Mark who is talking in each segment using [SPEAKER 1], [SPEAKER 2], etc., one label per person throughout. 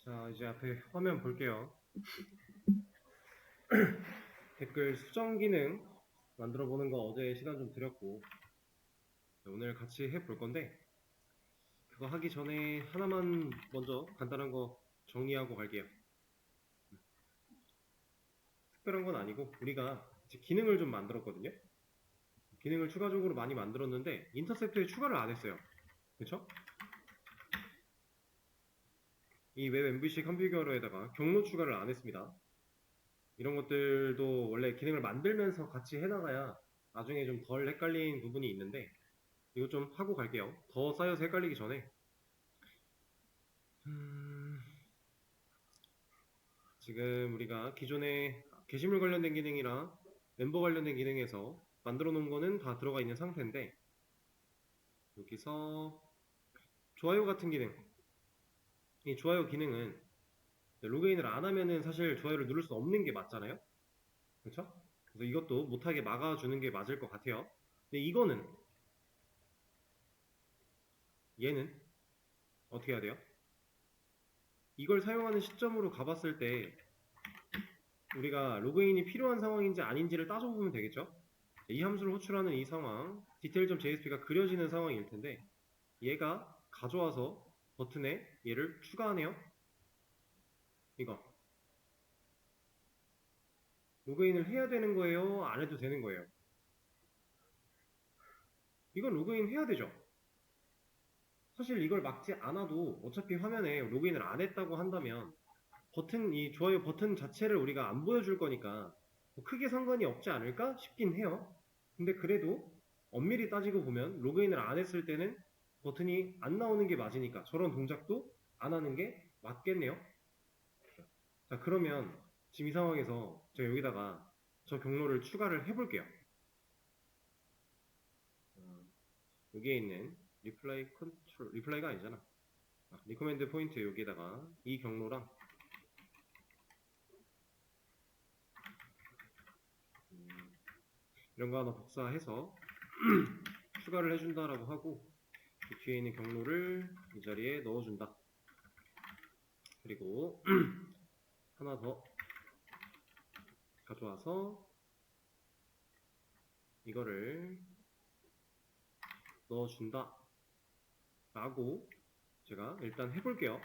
[SPEAKER 1] 자, 이제 앞에 화면 볼게요. 댓글 수정 기능 만들어 보는 거 어제 시간 좀 드렸고, 오늘 같이 해볼 건데, 그거 하기 전에 하나만 먼저 간단한 거 정리하고 갈게요. 특별한 건 아니고, 우리가 이제 기능을 좀 만들었거든요. 기능을 추가적으로 많이 만들었는데, 인터셉트에 추가를 안 했어요. 그쵸? 이 웹 MVC 컨피규어에다가 경로 추가를 안 했습니다. 이런 것들도 원래 기능을 만들면서 같이 해나가야 나중에 좀 덜 헷갈린 부분이 있는데, 이거 좀 하고 갈게요. 더 쌓여서 헷갈리기 전에. 지금 우리가 기존에 게시물 관련된 기능이랑 멤버 관련된 기능에서 만들어 놓은 거는 다 들어가 있는 상태인데, 여기서 좋아요 같은 기능, 이 좋아요 기능은 로그인을 안 하면은 사실 좋아요를 누를 수 없는 게 맞잖아요. 그렇죠? 그래서 이것도 못하게 막아주는 게 맞을 것 같아요. 근데 이거는, 얘는 어떻게 해야 돼요? 이걸 사용하는 시점으로 가봤을 때 우리가 로그인이 필요한 상황인지 아닌지를 따져보면 되겠죠? 이 함수를 호출하는 이 상황, detail.jsp가 그려지는 상황일 텐데, 얘가 가져와서 버튼에 얘를 추가하네요. 이거 로그인을 해야 되는 거예요? 안 해도 되는 거예요? 이건 로그인 해야 되죠. 사실 이걸 막지 않아도 어차피 화면에 로그인을 안 했다고 한다면 버튼, 이 좋아요 버튼 자체를 우리가 안 보여줄 거니까 뭐 크게 상관이 없지 않을까 싶긴 해요. 근데 그래도 엄밀히 따지고 보면 로그인을 안 했을 때는 버튼이 안 나오는 게 맞으니까 저런 동작도 안 하는 게 맞겠네요. 자, 그러면 지금 이 상황에서 제가 여기다가 저 경로를 추가를 해볼게요. 여기에 있는 리플라이 컨트롤, 리플라이가 아니잖아. 리코멘드 포인트 여기에다가 이 경로랑 이런 거 하나 복사해서 추가를 해준다라고 하고 그 뒤에 있는 경로를 이 자리에 넣어준다. 그리고 하나 더 가져와서 이거를 넣어준다 라고 제가 일단 해볼게요.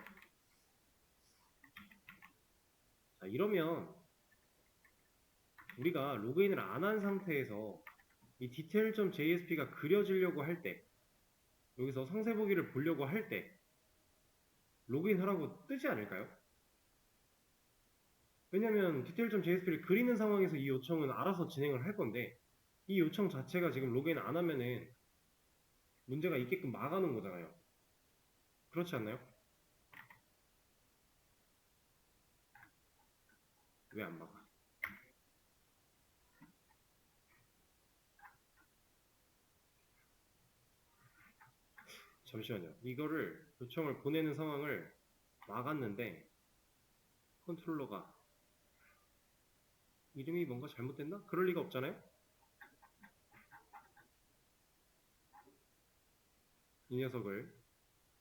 [SPEAKER 1] 자, 이러면 우리가 로그인을 안 한 상태에서 이 detail.jsp가 그려지려고 할 때, 여기서 상세 보기를 보려고 할 때 로그인 하라고 뜨지 않을까요? 왜냐면 detail.jsp를 그리는 상황에서 이 요청은 알아서 진행을 할 건데, 이 요청 자체가 지금 로그인 안 하면은 문제가 있게끔 막아놓은 거잖아요. 그렇지 않나요? 왜 안 막아? 잠시만요. 이거를 요청을 보내는 상황을 막았는데 컨트롤러가 이름이 뭔가 잘못됐나? 그럴 리가 없잖아요? 이 녀석을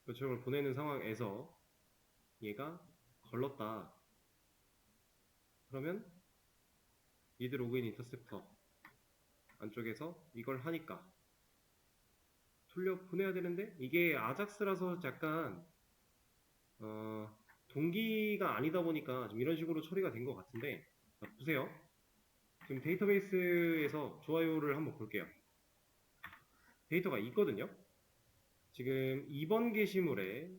[SPEAKER 1] 요청을 보내는 상황에서 얘가 걸렀다. 그러면 리드 로그인 인터셉터 안쪽에서 이걸 하니까 돌려 보내야 되는데 이게 아작스라서 약간 동기가 아니다 보니까 좀 이런 식으로 처리가 된 것 같은데, 자, 보세요. 지금 데이터베이스에서 좋아요를 한번 볼게요. 데이터가 있거든요. 지금 2번 게시물에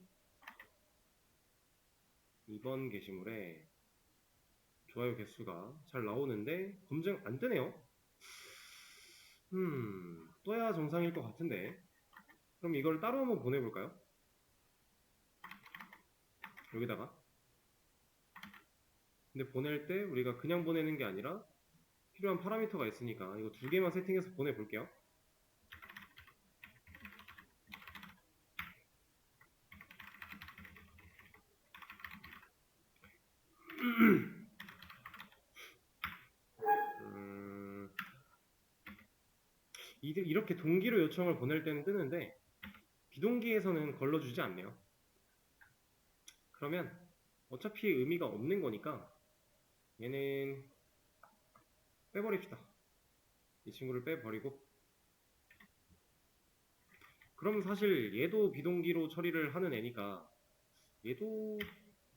[SPEAKER 1] 좋아요 개수가 잘 나오는데 검증 안 뜨네요. 떠야 정상일 것 같은데, 그럼 이걸 따로 한번 보내볼까요? 여기다가. 근데 보낼 때 우리가 그냥 보내는 게 아니라 필요한 파라미터가 있으니까 이거 두 개만 세팅해서 보내볼게요. 이렇게 동기로 요청을 보낼 때는 뜨는데 비동기에서는 걸러주지 않네요. 그러면 어차피 의미가 없는 거니까 얘는 빼버립시다. 이 친구를 빼버리고, 그럼 사실 얘도 비동기로 처리를 하는 애니까 얘도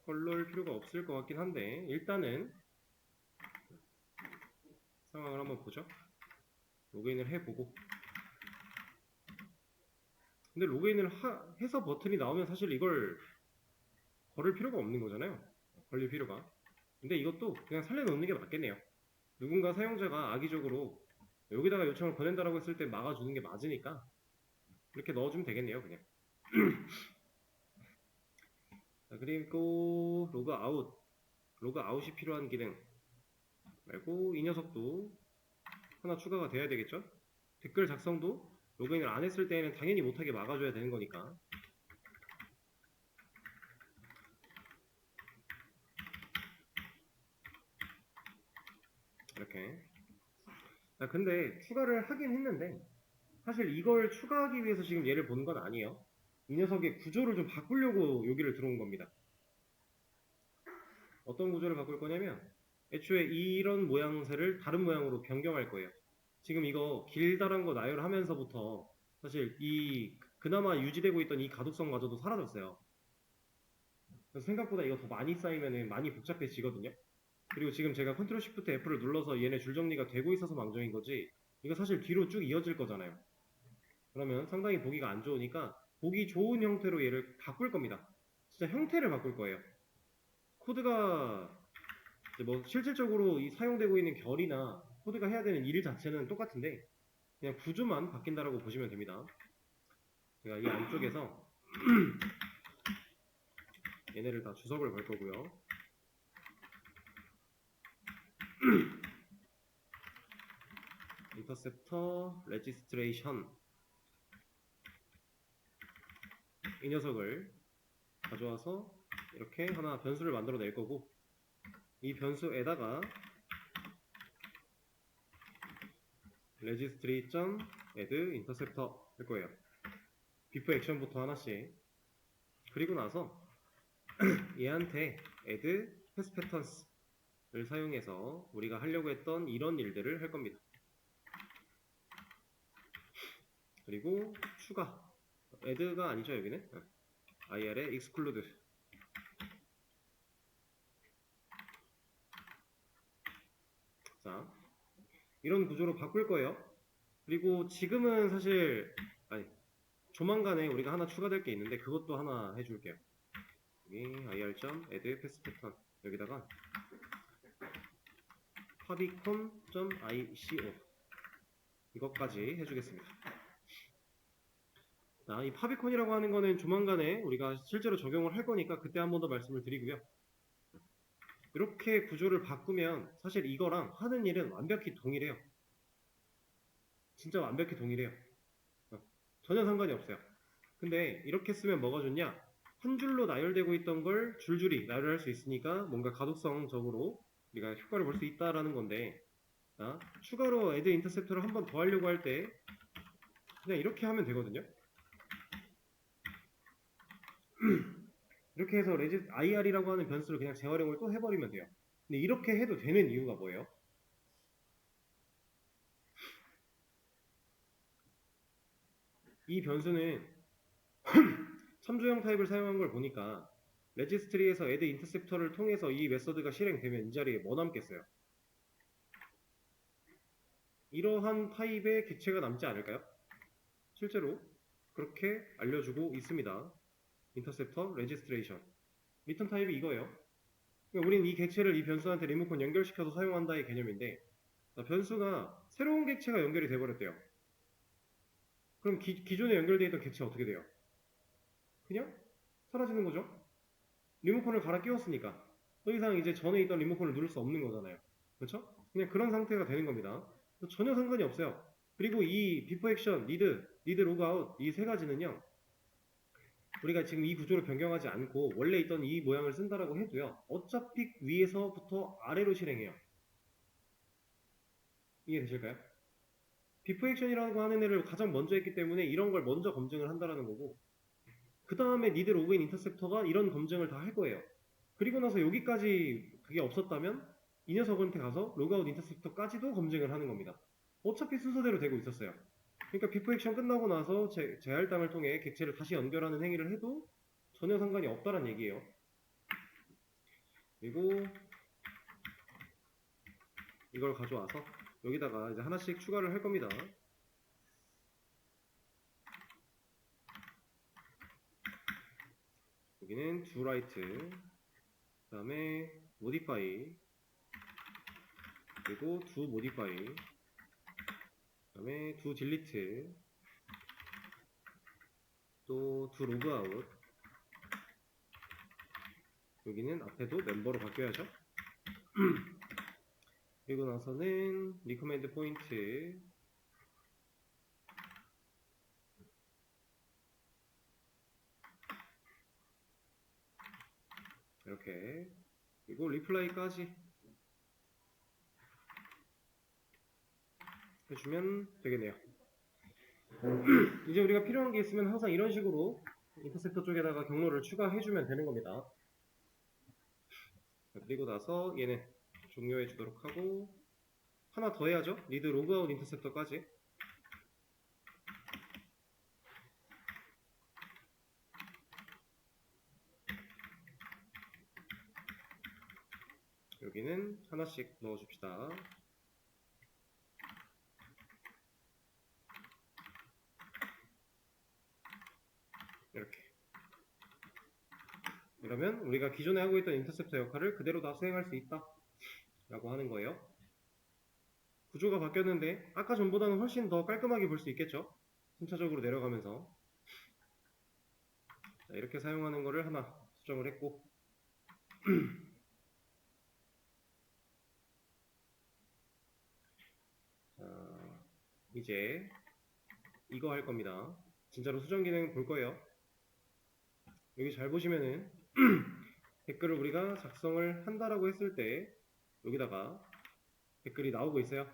[SPEAKER 1] 걸러올 필요가 없을 것 같긴 한데, 일단은 상황을 한번 보죠. 로그인을 해보고, 근데 로그인을 해서 버튼이 나오면 사실 이걸 걸을 필요가 없는 거잖아요. 걸릴 필요가. 근데 이것도 그냥 살려놓는 게 맞겠네요. 누군가 사용자가 악의적으로 여기다가 요청을 보낸다라고 했을 때 막아주는 게 맞으니까 이렇게 넣어주면 되겠네요, 그냥. 자, 그리고 로그아웃이 필요한 기능 말고 이 녀석도 하나 추가가 돼야 되겠죠? 댓글 작성도 로그인을 안 했을 때에는 당연히 못하게 막아줘야 되는 거니까. 이렇게. 자, 근데 추가를 하긴 했는데 사실 이걸 추가하기 위해서 지금 얘를 보는 건 아니에요. 이 녀석의 구조를 좀 바꾸려고 여기를 들어온 겁니다. 어떤 구조를 바꿀 거냐면 애초에 이런 모양새를 다른 모양으로 변경할 거예요. 지금 이거 길다란 거 나열하면서부터 사실 이 그나마 유지되고 있던 이 가독성마저도 사라졌어요. 그래서 생각보다 이거 더 많이 쌓이면 많이 복잡해지거든요. 그리고 지금 제가 컨트롤 시프트 F를 눌러서 얘네 줄 정리가 되고 있어서 망정인 거지, 이거 사실 뒤로 쭉 이어질 거잖아요. 그러면 상당히 보기가 안 좋으니까 보기 좋은 형태로 얘를 바꿀 겁니다. 진짜 형태를 바꿀 거예요. 코드가 뭐 실질적으로 이 사용되고 있는 결이나 코드가 해야 되는 일 자체는 똑같은데 그냥 구조만 바뀐다라고 보시면 됩니다. 제가 이 안쪽에서 얘네를 다 주석을 걸 거고요. 인터셉터 레지스트레이션, 이 녀석을 가져와서 이렇게 하나 변수를 만들어 낼 거고, 이 변수에다가 registry.add interceptor 할 거예요. 비포 액션부터 하나씩. 그리고 나서 얘한테 add pass patterns를 사용해서 우리가 하려고 했던 이런 일들을 할 겁니다. 그리고 추가, add가 아니죠 여기는, ir에 exclude. 자, 이런 구조로 바꿀 거예요. 그리고 지금은 사실 조만간에 우리가 하나 추가될 게 있는데 그것도 하나 해줄게요. 여기 ir.add pass pattern 여기다가 favicon.ico 이것까지 해주겠습니다. 자, 이 파비콘이라고 하는 거는 조만간에 우리가 실제로 적용을 할 거니까 그때 한 번 더 말씀을 드리고요. 이렇게 구조를 바꾸면 사실 이거랑 하는 일은 완벽히 동일해요. 진짜 완벽히 동일해요. 전혀 상관이 없어요. 근데 이렇게 쓰면 뭐가 좋냐? 한 줄로 나열되고 있던 걸 줄줄이 나열할 수 있으니까 뭔가 가독성적으로 우리가 효과를 볼 수 있다라는 건데, 자, 추가로 add 인터셉터를 한 번 더 하려고 할 때 그냥 이렇게 하면 되거든요. 이렇게 해서 ir이라고 하는 변수를 그냥 재활용을 또 해버리면 돼요. 근데 이렇게 해도 되는 이유가 뭐예요? 이 변수는 참조형 타입을 사용한 걸 보니까 레지스트리에서 add 인터셉터를 통해서 이 메서드가 실행되면 이 자리에 뭐 남겠어요? 이러한 타입의 객체가 남지 않을까요? 실제로 그렇게 알려주고 있습니다. 인터셉터 레지스트레이션 리턴 타입이 이거예요. 그러니까 우리는 이 객체를 이 변수한테 리모컨 연결시켜서 사용한다의 개념인데, 변수가 새로운 객체가 연결이 돼버렸대요. 그럼 기존에 연결되어 있던 객체 어떻게 돼요? 그냥 사라지는 거죠. 리모컨을 갈아 끼웠으니까 더 이상 이제 전에 있던 리모컨을 누를 수 없는 거잖아요. 그렇죠? 그냥 그런 상태가 되는 겁니다. 전혀 상관이 없어요. 그리고 이 비포 액션, 니드 로그아웃 이 세 가지는요, 우리가 지금 이 구조를 변경하지 않고 원래 있던 이 모양을 쓴다라고 해도요, 어차피 위에서부터 아래로 실행해요. 이해되실까요? 비포 액션이라고 하는 애를 가장 먼저 했기 때문에 이런 걸 먼저 검증을 한다라는 거고, 그 다음에 니드 로그인 인터셉터가 이런 검증을 다 할 거예요. 그리고 나서 여기까지 그게 없었다면 이 녀석한테 가서 로그아웃 인터셉터까지도 검증을 하는 겁니다. 어차피 순서대로 되고 있었어요. 그러니까 비포 액션 끝나고 나서 재할당을 통해 객체를 다시 연결하는 행위를 해도 전혀 상관이 없다는 얘기예요. 그리고 이걸 가져와서 여기다가 이제 하나씩 추가를 할 겁니다. 여기는 do write, 그 다음에 modify, 그리고 do modify, 그 다음에 do delete, 또 do logout. 여기는 앞에도 멤버로 바뀌어야죠. 그리고 나서는 recommend point, 이렇게, 그리고 reply까지 해주면 되겠네요. 이제 우리가 필요한 게 있으면 항상 이런 식으로 인터셉터 쪽에다가 경로를 추가해주면 되는 겁니다. 그리고 나서 얘는 종료해 주도록 하고, 하나 더 해야죠. 리드 로그아웃 인터셉터까지. 여기는 하나씩 넣어줍시다. 이렇게. 그러면 우리가 기존에 하고 있던 인터셉터 역할을 그대로 다 수행할 수 있다 라고 하는 거예요. 구조가 바뀌었는데 아까 전보다는 훨씬 더 깔끔하게 볼 수 있겠죠. 순차적으로 내려가면서. 자, 이렇게 사용하는 거를 하나 수정을 했고, 자, 이제 이거 할 겁니다. 진짜로 수정 기능 볼 거예요. 여기 잘 보시면은 댓글을 우리가 작성을 한다라고 했을 때 여기다가 댓글이 나오고 있어요.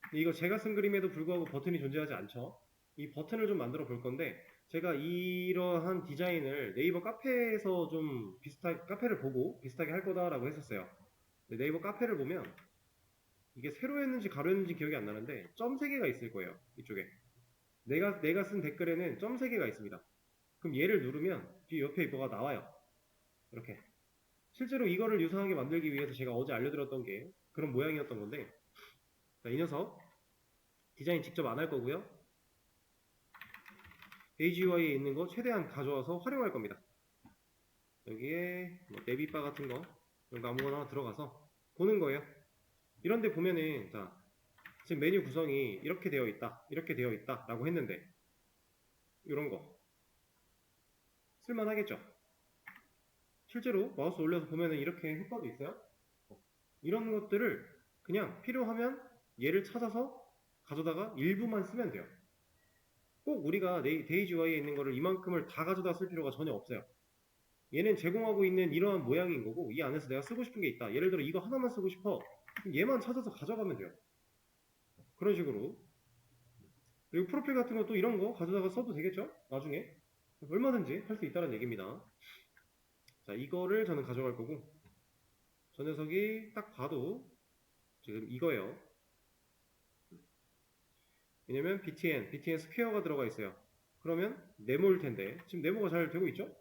[SPEAKER 1] 근데 이거 제가 쓴 그림에도 불구하고 버튼이 존재하지 않죠. 이 버튼을 좀 만들어 볼 건데, 제가 이러한 디자인을 네이버 카페에서 좀 비슷하게, 카페를 보고 비슷하게 할 거다라고 했었어요. 근데 네이버 카페를 보면 이게 세로였는지 가로였는지 기억이 안 나는데 점 3개가 있을 거예요. 이쪽에 내가 쓴 댓글에는 점 3개가 있습니다. 그럼 얘를 누르면 뒤 옆에 뭐가 나와요. 이렇게. 실제로 이거를 유사하게 만들기 위해서 제가 어제 알려드렸던 게 그런 모양이었던 건데, 자, 이 녀석 디자인 직접 안 할 거고요. AGUI에 있는 거 최대한 가져와서 활용할 겁니다. 여기에 뭐 네비바 같은 거 이런 거 아무거나 들어가서 보는 거예요. 이런데 보면은, 자, 지금 메뉴 구성이 이렇게 되어 있다, 이렇게 되어 있다 라고 했는데 이런 거 쓸만하겠죠? 실제로 마우스 올려서 보면은 이렇게 효과도 있어요. 이런 것들을 그냥 필요하면 얘를 찾아서 가져다가 일부만 쓰면 돼요. 꼭 우리가 데이지UI에 있는 거를 이만큼을 다 가져다 쓸 필요가 전혀 없어요. 얘는 제공하고 있는 이러한 모양인 거고, 이 안에서 내가 쓰고 싶은 게 있다. 예를 들어 이거 하나만 쓰고 싶어. 그럼 얘만 찾아서 가져가면 돼요. 그런 식으로. 그리고 프로필 같은 것도 이런 거 가져다가 써도 되겠죠? 나중에. 얼마든지 할 수 있다는 얘기입니다. 자, 이거를 저는 가져갈 거고, 저 녀석이 딱 봐도 지금 이거예요. 왜냐면 btn 스퀘어가 들어가 있어요. 그러면 네모일 텐데 지금 네모가 잘 되고 있죠?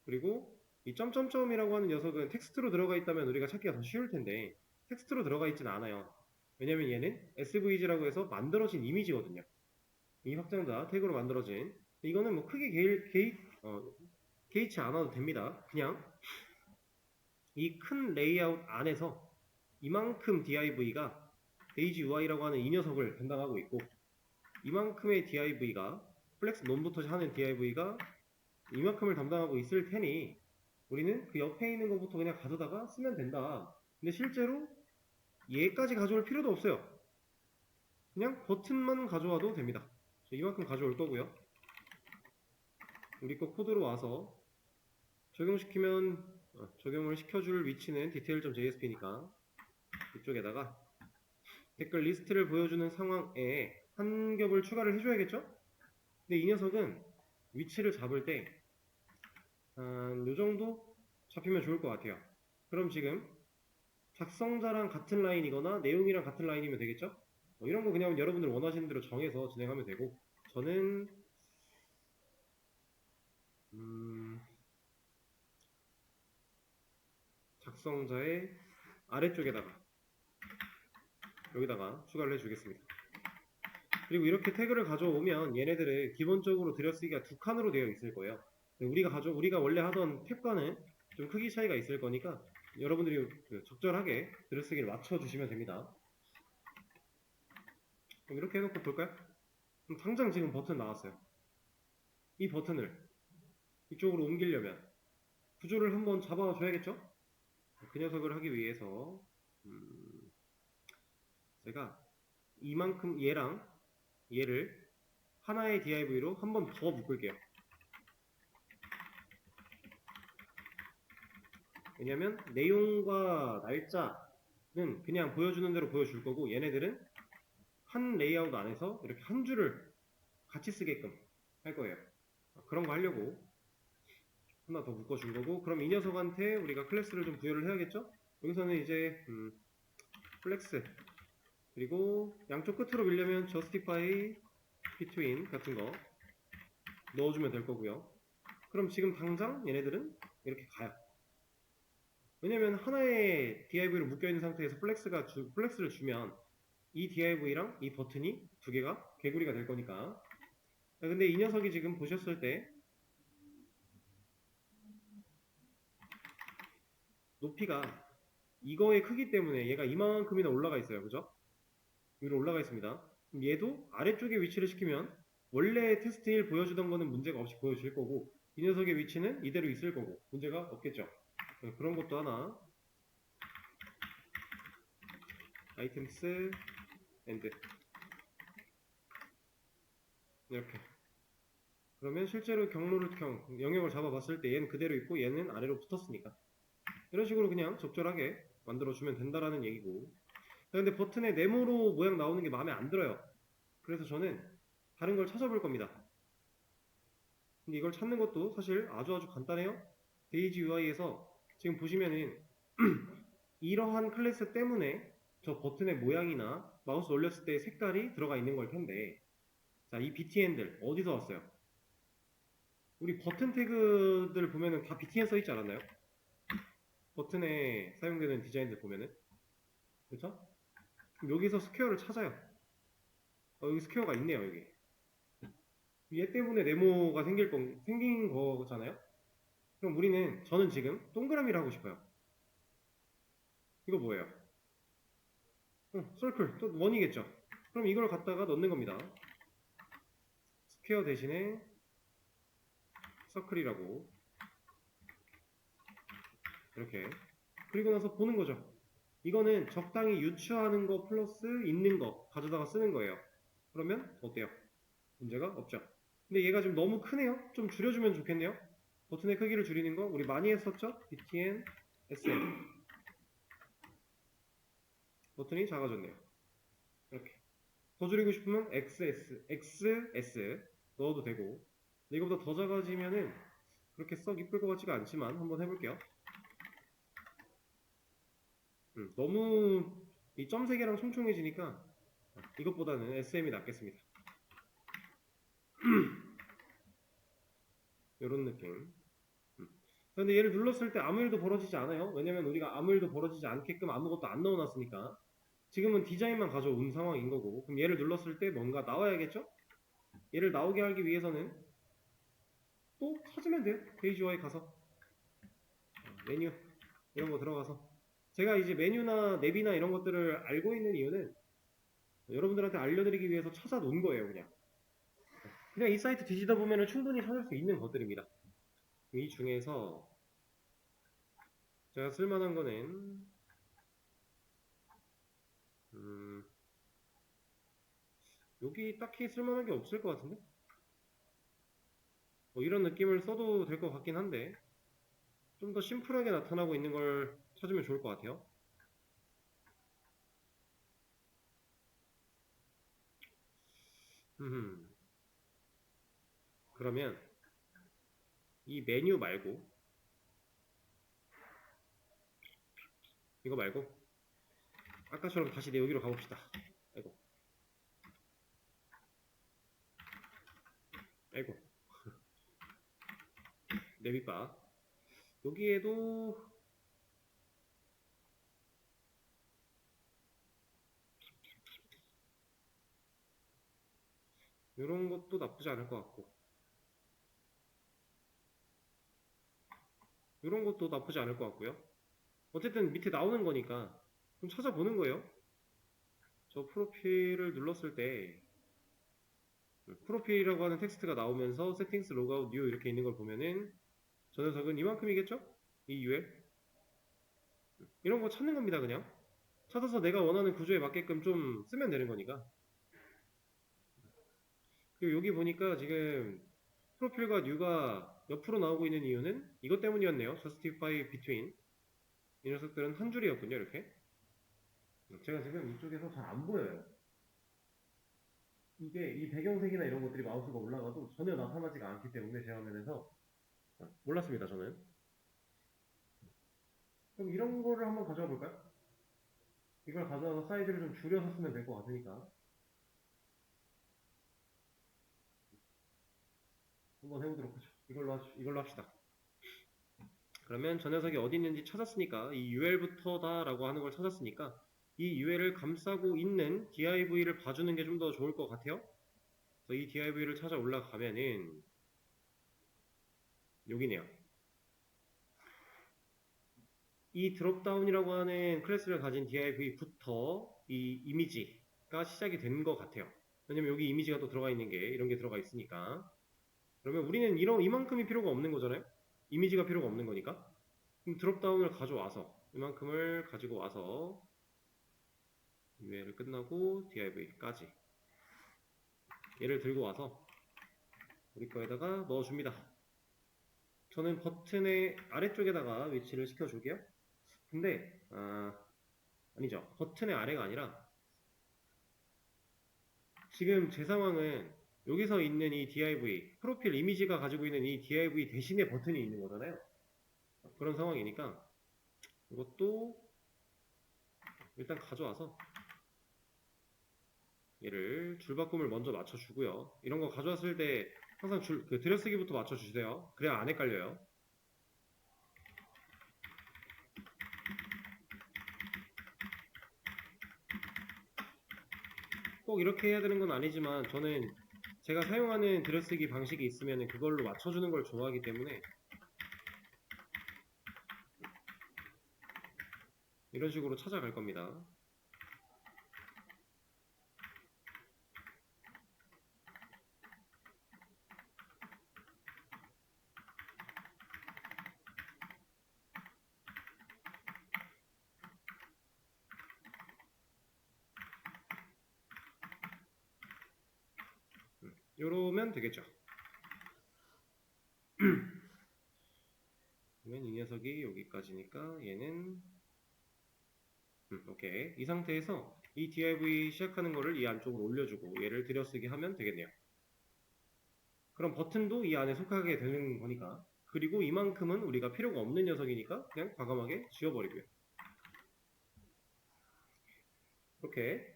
[SPEAKER 1] 그리고 이 점점점이라고 하는 녀석은 텍스트로 들어가 있다면 우리가 찾기가 더 쉬울 텐데 텍스트로 들어가 있지는 않아요. 왜냐면 얘는 SVG라고 해서 만들어진 이미지거든요. 이 확장자 태그로 만들어진. 이거는 뭐 크게 개의치 않아도 됩니다. 그냥 이 큰 레이아웃 안에서 이만큼 div가 데이지 UI라고 하는 이 녀석을 담당하고 있고, 이만큼의 div가 플렉스 논부터 하는 div가 이만큼을 담당하고 있을 테니 우리는 그 옆에 있는 것부터 그냥 가져다가 쓰면 된다. 근데 실제로 얘까지 가져올 필요도 없어요. 그냥 버튼만 가져와도 됩니다. 이만큼 가져올 거고요. 우리 거 코드로 와서 적용시키면 적용을 시켜줄 위치는 detail.jsp니까 이쪽에다가 댓글 리스트를 보여주는 상황에 한 겹을 추가를 해줘야겠죠? 근데 이 녀석은 위치를 잡을 때 한 요정도 잡히면 좋을 것 같아요. 그럼 지금 작성자랑 같은 라인이거나 내용이랑 같은 라인이면 되겠죠? 이런 거 그냥 여러분들 원하시는 대로 정해서 진행하면 되고, 저는 작성자의 아래쪽에다가 여기다가 추가를 해주겠습니다. 그리고 이렇게 태그를 가져오면 얘네들을 기본적으로 들여쓰기가 두 칸으로 되어 있을 거예요. 우리가 원래 하던 탭과는 좀 크기 차이가 있을 거니까 여러분들이 적절하게 들여쓰기를 맞춰주시면 됩니다. 그럼 이렇게 해놓고 볼까요? 그럼 당장 지금 버튼 나왔어요. 이 버튼을 이쪽으로 옮기려면 구조를 한번 잡아줘야겠죠? 그 녀석을 하기 위해서 제가 이만큼 얘를 하나의 div로 한 번 더 묶을게요. 왜냐면 내용과 날짜는 그냥 보여주는 대로 보여줄 거고, 얘네들은 한 레이아웃 안에서 이렇게 한 줄을 같이 쓰게끔 할 거예요. 그런 거 하려고 하나 더 묶어준 거고, 그럼 이 녀석한테 우리가 클래스를 좀 부여를 해야겠죠? 여기서는 이제 플렉스, 그리고 양쪽 끝으로 밀려면 justify between 같은 거 넣어주면 될 거고요. 그럼 지금 당장 얘네들은 이렇게 가요. 왜냐면 하나의 div로 묶여있는 상태에서 플렉스를 주면 이 div랑 이 버튼이 두 개가 개구리가 될 거니까. 근데 이 녀석이 지금 보셨을 때 높이가 이거의 크기 때문에 얘가 이만큼이나 올라가 있어요. 그죠? 위로 올라가 있습니다. 그럼 얘도 아래쪽에 위치를 시키면 원래 테스트 1 보여주던 거는 문제가 없이 보여질 거고, 이 녀석의 위치는 이대로 있을 거고 문제가 없겠죠. 그런 것도 하나 아이템스 엔드 이렇게. 그러면 실제로 영역을 잡아봤을 때 얘는 그대로 있고 얘는 아래로 붙었으니까 이런 식으로 그냥 적절하게 만들어주면 된다라는 얘기고. 근데 버튼에 네모로 모양 나오는 게 마음에 안 들어요. 그래서 저는 다른 걸 찾아볼 겁니다. 근데 이걸 찾는 것도 사실 아주 간단해요. 데이지 UI에서 지금 보시면은 이러한 클래스 때문에 저 버튼의 모양이나 마우스 올렸을 때 색깔이 들어가 있는 걸 텐데, 자, 이 btn들 어디서 왔어요? 우리 버튼 태그들 보면은 다 btn 써있지 않았나요? 버튼에 사용되는 디자인들 보면은, 그렇죠? 그럼 여기서 스퀘어를 찾아요. 여기 스퀘어가 있네요. 여기 얘 때문에 네모가 생긴 거잖아요. 그럼 저는 지금 동그라미를 하고 싶어요. 이거 뭐예요? 서클 또 원이겠죠. 그럼 이걸 갖다가 넣는 겁니다. 스퀘어 대신에 서클이라고 이렇게. 그리고 나서 보는 거죠. 이거는 적당히 유추하는 거 플러스 있는 거 가져다가 쓰는 거예요. 그러면 어때요? 문제가 없죠. 근데 얘가 좀 너무 크네요. 좀 줄여주면 좋겠네요. 버튼의 크기를 줄이는 거 우리 많이 했었죠? btn sm 버튼이 작아졌네요. 이렇게 더 줄이고 싶으면 xs 넣어도 되고. 근데 이거보다 더 작아지면은 그렇게 썩 이쁠 것 같지가 않지만 한번 해볼게요. 너무 이 점 3개랑 총총해지니까 이것보다는 SM이 낫겠습니다. 이런 느낌. 근데 얘를 눌렀을 때 아무 일도 벌어지지 않아요. 왜냐면 우리가 아무 일도 벌어지지 않게끔 아무것도 안 넣어놨으니까. 지금은 디자인만 가져온 상황인 거고, 그럼 얘를 눌렀을 때 뭔가 나와야겠죠? 얘를 나오게 하기 위해서는 또 찾으면 돼요. 페이지 UI 가서 메뉴 이런 거 들어가서. 제가 이제 메뉴나 랩이나 이런 것들을 알고 있는 이유는 여러분들한테 알려드리기 위해서 찾아 놓은 거예요. 그냥 이 사이트 뒤지다 보면 충분히 찾을 수 있는 것들입니다. 이 중에서 제가 쓸만한 거는 여기 딱히 쓸만한 게 없을 것 같은데? 뭐 이런 느낌을 써도 될 것 같긴 한데 좀 더 심플하게 나타나고 있는 걸 찾으면 좋을 것 같아요. 그러면 이 메뉴 말고 이거 말고 아까처럼 다시 내 여기로 가봅시다. 아이고 아이고 내 밑바 여기에도 이런 것도 나쁘지 않을 것 같고 이런 것도 나쁘지 않을 것 같고요. 어쨌든 밑에 나오는 거니까 좀 찾아보는 거예요. 저 프로필을 눌렀을 때 프로필이라고 하는 텍스트가 나오면서 세팅스 로그아웃 뉴 이렇게 있는 걸 보면은 저 녀석은 이만큼이겠죠? 이 UL 이런 거 찾는 겁니다. 그냥 찾아서 내가 원하는 구조에 맞게끔 좀 쓰면 되는 거니까. 그리고 여기 보니까 지금 프로필과 뉴가 옆으로 나오고 있는 이유는 이것 때문이었네요. justify between 이 녀석들은 한 줄이었군요. 이렇게 제가 지금 이쪽에서 잘 안 보여요. 이게 이 배경색이나 이런 것들이 마우스가 올라가도 전혀 나타나지가 않기 때문에 제 화면에서 몰랐습니다. 저는. 그럼 이런 거를 한번 가져와 볼까요? 이걸 가져와서 사이즈를 좀 줄여서 쓰면 될 것 같으니까 한번 해보도록 하죠. 이걸로 합시다. 그러면 저 녀석이 어디 있는지 찾았으니까 이 UL부터다 라고 하는 걸 찾았으니까 이 UL을 감싸고 있는 DIV를 봐주는 게 좀 더 좋을 것 같아요. 그래서 이 DIV를 찾아 올라가면은 여기네요. 이 드롭다운이라고 하는 클래스를 가진 div부터 이 이미지가 시작이 된 것 같아요. 왜냐면 여기 이미지가 또 들어가 있는 게 이런 게 들어가 있으니까. 그러면 우리는 이만큼이 필요가 없는 거잖아요. 이미지가 필요가 없는 거니까. 그럼 드롭다운을 가져와서 이만큼을 가지고 와서 UL을 끝나고 div까지 얘를 들고 와서 우리 거에다가 넣어줍니다. 저는 버튼의 아래쪽에다가 위치를 시켜줄게요. 근데 아니죠. 버튼의 아래가 아니라 지금 제 상황은 여기서 있는 이 div 프로필 이미지가 가지고 있는 이 div 대신에 버튼이 있는 거잖아요. 그런 상황이니까 이것도 일단 가져와서 얘를 줄바꿈을 먼저 맞춰주고요. 이런 거 가져왔을 때 항상 들여쓰기부터 맞춰주세요. 그래야 안 헷갈려요. 꼭 이렇게 해야 되는 건 아니지만 저는 제가 사용하는 들여쓰기 방식이 있으면 그걸로 맞춰주는 걸 좋아하기 때문에 이런 식으로 찾아갈 겁니다. 이러면 되겠죠. 그러면 이 녀석이 여기까지니까 얘는 오케이. 이 상태에서 이 div 시작하는 거를 이 안쪽으로 올려주고 얘를 들여쓰기 하면 되겠네요. 그럼 버튼도 이 안에 속하게 되는 거니까 그리고 이만큼은 우리가 필요가 없는 녀석이니까 그냥 과감하게 지워버리고요. 이렇게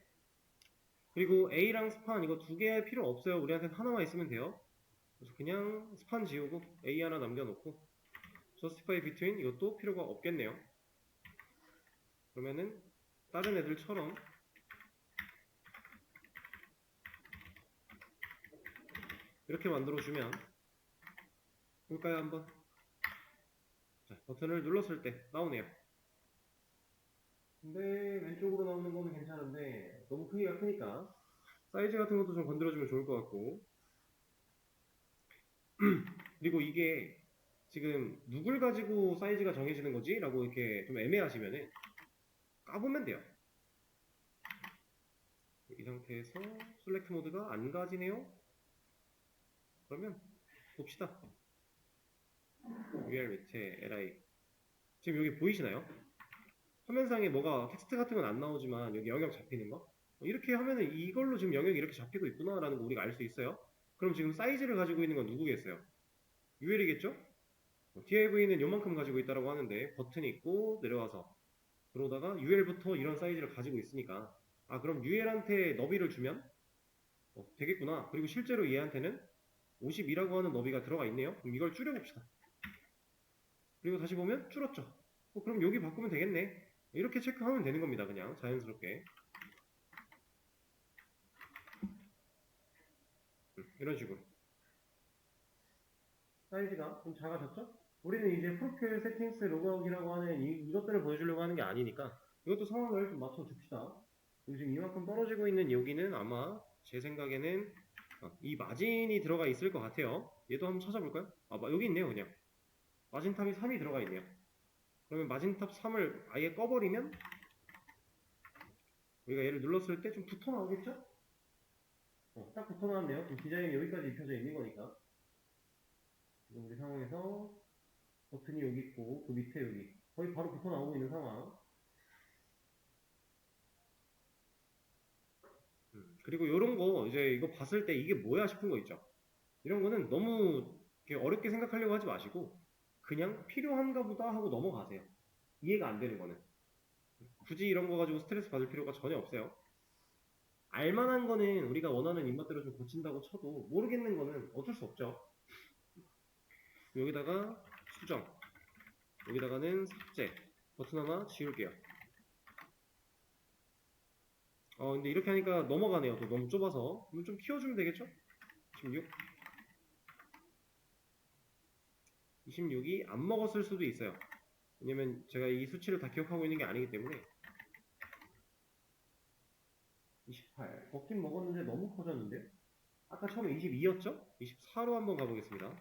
[SPEAKER 1] 그리고 A랑 스판 이거 두 개 필요 없어요. 우리한테 하나만 있으면 돼요. 그래서 그냥 스판 지우고 A 하나 남겨놓고 justify between 이것도 필요가 없겠네요. 그러면은 다른 애들처럼 이렇게 만들어주면 볼까요 한번? 자, 버튼을 눌렀을 때 나오네요. 근데 왼쪽으로 나오는 거는 괜찮은데 너무 크기가 크니까 사이즈 같은 것도 좀 건드려주면 좋을 것 같고 그리고 이게 지금 누굴 가지고 사이즈가 정해지는 거지? 라고 이렇게 좀 애매하시면은 까보면 돼요. 이 상태에서 select 모드가 안 가지네요? 그러면 봅시다. UR 매체 li 지금 여기 보이시나요? 화면상에 뭐가 텍스트 같은 건 안 나오지만 여기 영역 잡히는 거 이렇게 하면은 이걸로 지금 영역이 이렇게 잡히고 있구나 라는 거 우리가 알 수 있어요. 그럼 지금 사이즈를 가지고 있는 건 누구겠어요? UL이겠죠? div는 요만큼 가지고 있다고 하는데 버튼이 있고 내려와서 그러다가 UL부터 이런 사이즈를 가지고 있으니까 아 그럼 UL한테 너비를 주면 되겠구나. 그리고 실제로 얘한테는 52라고 하는 너비가 들어가 있네요. 그럼 이걸 줄여봅시다. 그리고 다시 보면 줄었죠. 그럼 여기 바꾸면 되겠네. 이렇게 체크하면 되는 겁니다. 그냥 자연스럽게. 이런 식으로. 사이즈가 좀 작아졌죠? 우리는 이제 프로필 세팅스 로그아웃이라고 하는 이것들을 보여주려고 하는 게 아니니까 이것도 상황을 좀 맞춰줍시다. 지금 이만큼 떨어지고 있는 여기는 아마 제 생각에는 이 마진이 들어가 있을 것 같아요. 얘도 한번 찾아볼까요? 아, 여기 있네요, 그냥. 마진탑이 3이 들어가 있네요. 그러면 마진탑 3을 아예 꺼버리면 우리가 얘를 눌렀을 때 좀 붙어 나오겠죠? 딱 붙어 나왔네요. 지금 디자인이 여기까지 입혀져 있는 거니까. 지금 우리 상황에서 버튼이 여기 있고 그 밑에 여기 거의 바로 붙어 나오고 있는 상황. 그리고 이런 거 이제 이거 봤을 때 이게 뭐야 싶은 거 있죠. 이런 거는 너무 이렇게 어렵게 생각하려고 하지 마시고 그냥 필요한가 보다 하고 넘어가세요. 이해가 안 되는 거는 굳이 이런 거 가지고 스트레스 받을 필요가 전혀 없어요. 알만한 거는 우리가 원하는 입맛대로 좀 고친다고 쳐도 모르겠는 거는 어쩔 수 없죠. 여기다가 수정, 여기다가는 삭제 버튼 하나 지울게요. 근데 이렇게 하니까 넘어가네요. 또 너무 좁아서. 그럼 좀 키워주면 되겠죠? 26. 26이 안 먹었을 수도 있어요. 왜냐면 제가 이 수치를 다 기억하고 있는 게 아니기 때문에. 28. 먹긴 먹었는데 너무 커졌는데요? 아까 처음에 22였죠? 24로 한번 가보겠습니다.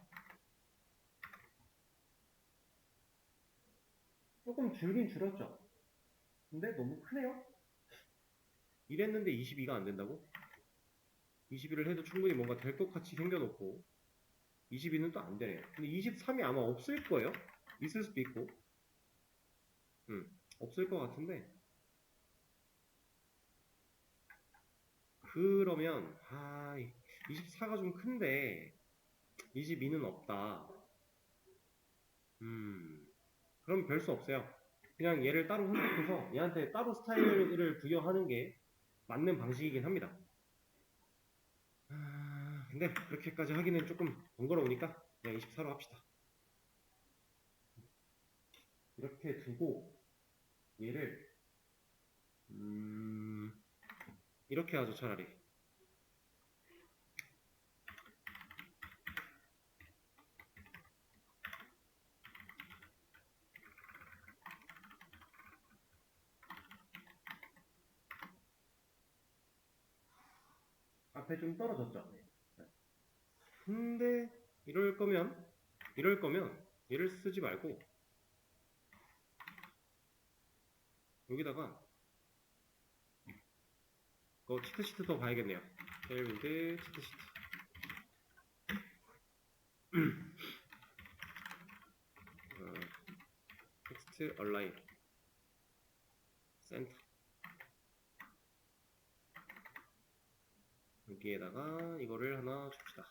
[SPEAKER 1] 조금 줄긴 줄었죠? 근데 너무 크네요? 이랬는데 22가 안 된다고? 22를 해도 충분히 뭔가 될 것 같이 생겨놓고 22는 또 안 되네요. 근데 23이 아마 없을 거예요. 있을 수도 있고. 없을 것 같은데. 그러면 24가 좀 큰데 22는 없다. 그럼 별 수 없어요. 그냥 얘를 따로 선택해서 얘한테 따로 스타일을 부여하는 게 맞는 방식이긴 합니다. 근데 그렇게까지 하기는 조금 번거로우니까 그냥 24로 합시다. 이렇게 두고 얘를 이렇게 하죠, 차라리. 앞에 좀 떨어졌죠. 근데 이럴 거면 얘를 쓰지 말고 여기다가 치트시트 더 봐야겠네요. 텔빌드 치트시트. 텍스트 얼라인 센터. 여기에다가 이거를 하나 줍시다.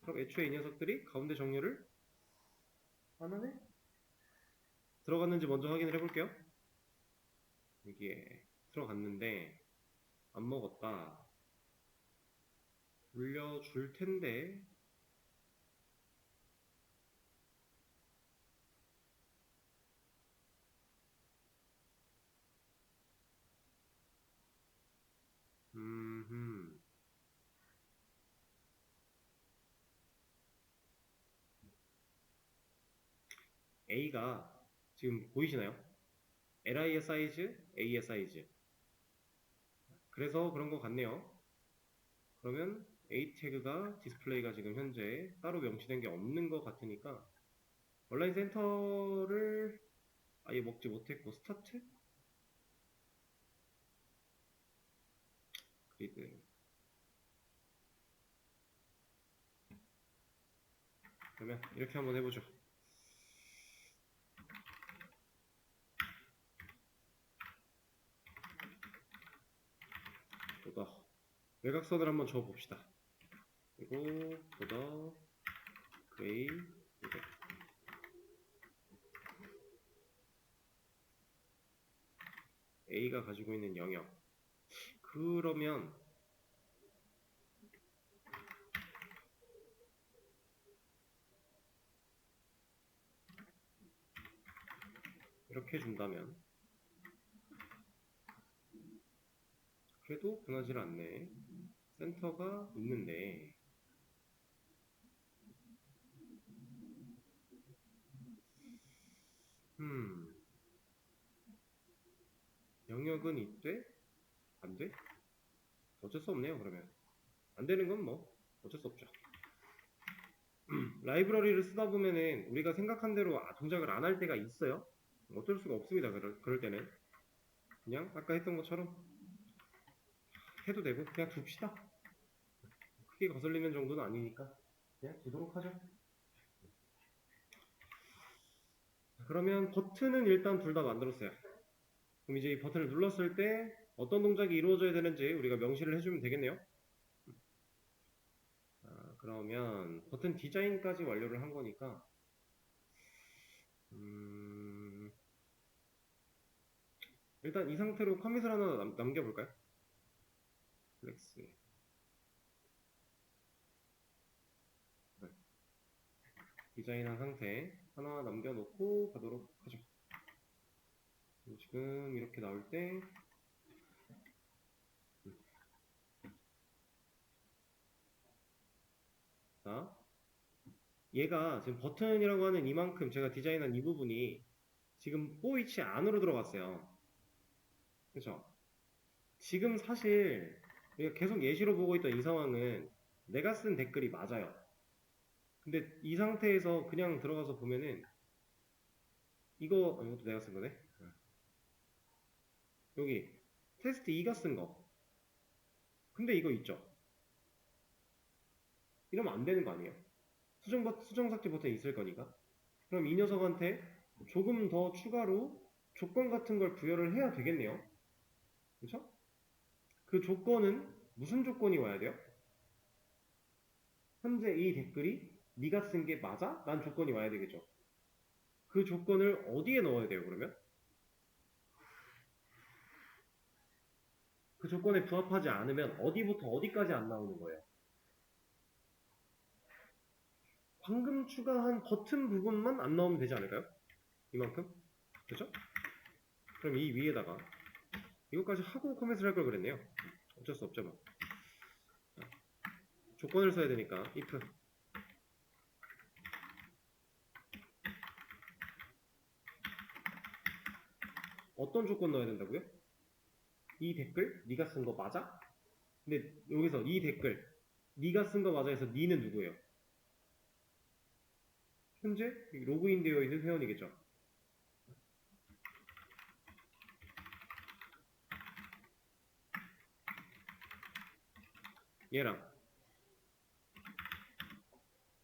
[SPEAKER 1] 그럼 애초에 이 녀석들이 가운데 정렬을 안 하네? 들어갔는지 먼저 확인을 해볼게요. 여기에 들어갔는데 안 먹었다. 돌려줄 텐데 A가 지금 보이시나요? LI의 사이즈, A의 사이즈. 그래서 그런 것 같네요. 그러면 A 태그가 디스플레이가 지금 현재 따로 명시된 게 없는 것 같으니까 온라인 센터를 아예 먹지 못했고 스타트? 그리드. 그러면 이렇게 한번 해보죠. 보다 외곽선을 한번 저어봅시다. 그리고 보다 그레이 이렇게 A가 가지고 있는 영역. 그러면 이렇게 준다면 그래도 변하지 않네. 센터가 있는데 영역은 있대? 안 돼? 어쩔 수 없네요. 그러면 안 되는 건 뭐 어쩔 수 없죠. 라이브러리를 쓰다 보면은 우리가 생각한 대로 동작을 안 할 때가 있어요. 어쩔 수가 없습니다. 그럴 때는 그냥 아까 했던 것처럼 해도 되고 그냥 둡시다. 크게 거슬리는 정도는 아니니까 그냥 두도록 하죠. 그러면 버튼은 일단 둘 다 만들었어요. 그럼 이제 이 버튼을 눌렀을 때 어떤 동작이 이루어져야 되는지 우리가 명시를 해주면 되겠네요. 그러면 버튼 디자인까지 완료를 한 거니까 일단 이 상태로 커밋을 하나 남겨볼까요? 플렉스. 네. 디자인한 상태 하나 남겨놓고 가도록 하죠. 지금 이렇게 나올 때 자, 얘가 지금 버튼이라고 하는 이만큼 제가 디자인한 이 부분이 지금 포위치 안으로 들어갔어요. 그쵸? 지금 사실 우리가 계속 예시로 보고 있던 이 상황은 내가 쓴 댓글이 맞아요. 근데 이 상태에서 그냥 들어가서 보면은 이것도 내가 쓴 거네. 여기 테스트 2가 쓴 거. 근데 이거 있죠? 이러면 안 되는 거 아니에요? 수정 삭제 버튼이 있을 거니까. 그럼 이 녀석한테 조금 더 추가로 조건 같은 걸 부여를 해야 되겠네요. 그쵸? 그 조건은 무슨 조건이 와야 돼요? 현재 이 댓글이 네가 쓴 게 맞아? 난 조건이 와야 되겠죠. 그 조건을 어디에 넣어야 돼요, 그러면? 그 조건에 부합하지 않으면 어디부터 어디까지 안 나오는 거예요? 방금 추가한 버튼 부분만 안 나오면 되지 않을까요? 이만큼? 그죠? 그럼 이 위에다가 이것까지 하고 커밋을 할 걸 그랬네요. 어쩔 수 없죠 뭐. 조건을 써야 되니까 if 어떤 조건 넣어야 된다고요? 이 댓글 네가 쓴 거 맞아? 근데 여기서 이 댓글 네가 쓴 거 맞아 해서 니는 누구예요? 현재 로그인 되어 있는 회원이겠죠. 얘랑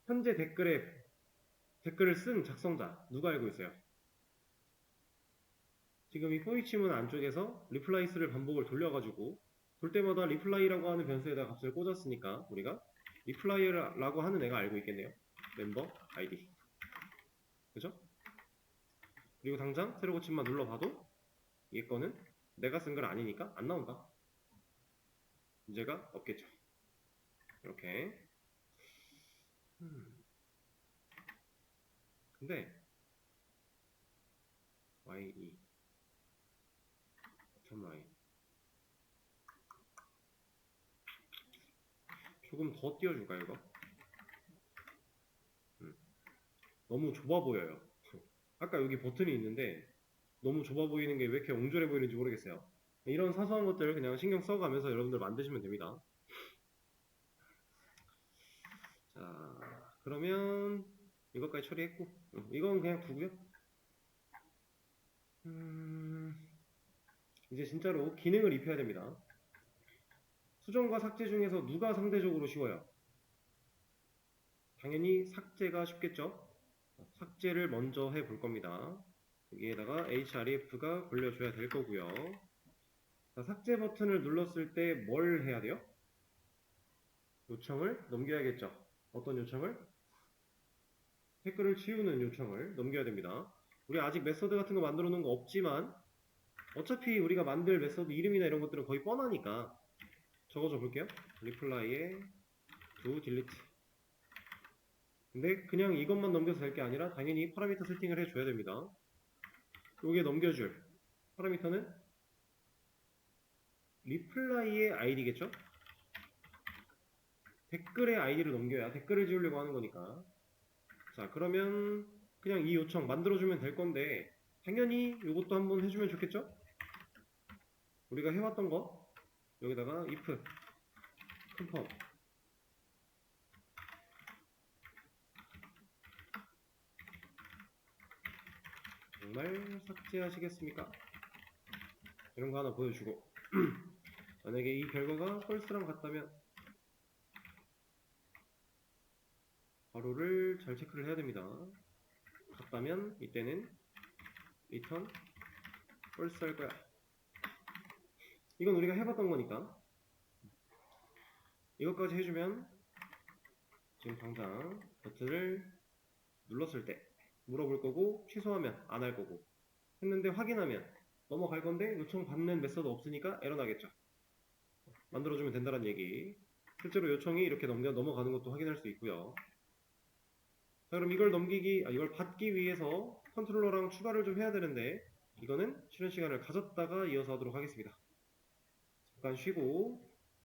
[SPEAKER 1] 현재 댓글을 쓴 작성자 누가 알고 있어요? 지금 이 포이치문 안쪽에서 리플라이스를 반복을 돌려가지고 돌 때마다 리플라이라고 하는 변수에다 값을 꽂았으니까 우리가 리플라이라고 하는 애가 알고 있겠네요. 멤버 아이디. 그죠? 그리고 당장 새로 고침만 눌러봐도 얘 거는 내가 쓴 건 아니니까 안 나온다. 문제가 없겠죠. 이렇게. 근데 ye bottom line 조금 더 띄워줄까요 이거? 너무 좁아 보여요. 아까 여기 버튼이 있는데 너무 좁아 보이는 게 왜 이렇게 옹졸해 보이는지 모르겠어요. 이런 사소한 것들 그냥 신경 써가면서 여러분들 만드시면 됩니다. 자, 그러면 이것까지 처리했고 이건 그냥 두고요. 이제 진짜로 기능을 입혀야 됩니다. 수정과 삭제 중에서 누가 상대적으로 쉬워요? 당연히 삭제가 쉽겠죠? 삭제를 먼저 해볼 겁니다. 여기에다가 href가 걸려줘야 될 거고요. 자, 삭제 버튼을 눌렀을 때 뭘 해야 돼요? 요청을 넘겨야겠죠. 어떤 요청을? 댓글을 지우는 요청을 넘겨야 됩니다. 우리 아직 메서드 같은 거 만들어 놓은 거 없지만 어차피 우리가 만들 메서드 이름이나 이런 것들은 거의 뻔하니까 적어줘 볼게요. reply에 do delete. 근데 그냥 이것만 넘겨서 될 게 아니라 당연히 파라미터 세팅을 해줘야 됩니다. 요게 넘겨줄 파라미터는 reply의 id겠죠? 댓글의 id를 넘겨야 댓글을 지우려고 하는 거니까. 자, 그러면 그냥 이 요청 만들어주면 될 건데 당연히 이것도 한번 해주면 좋겠죠? 우리가 해왔던 거 여기다가 if confirm 정말 삭제하시겠습니까? 이런 거 하나 보여주고 만약에 이 결과가 false랑 같다면 괄호를 잘 체크를 해야 됩니다. 같다면 이때는 return false 할 거야. 이건 우리가 해봤던 거니까 이것까지 해주면 지금 당장 버튼을 눌렀을 때 물어볼 거고 취소하면 안 할 거고 했는데 확인하면 넘어갈 건데 요청 받는 메서드 없으니까 에러 나겠죠. 만들어주면 된다는 얘기. 실제로 요청이 이렇게 넘어가는 것도 확인할 수 있고요. 자, 그럼 이걸 받기 위해서 컨트롤러랑 추가를 좀 해야 되는데 이거는 쉬는 시간을 가졌다가 이어서 하도록 하겠습니다. 잠깐 쉬고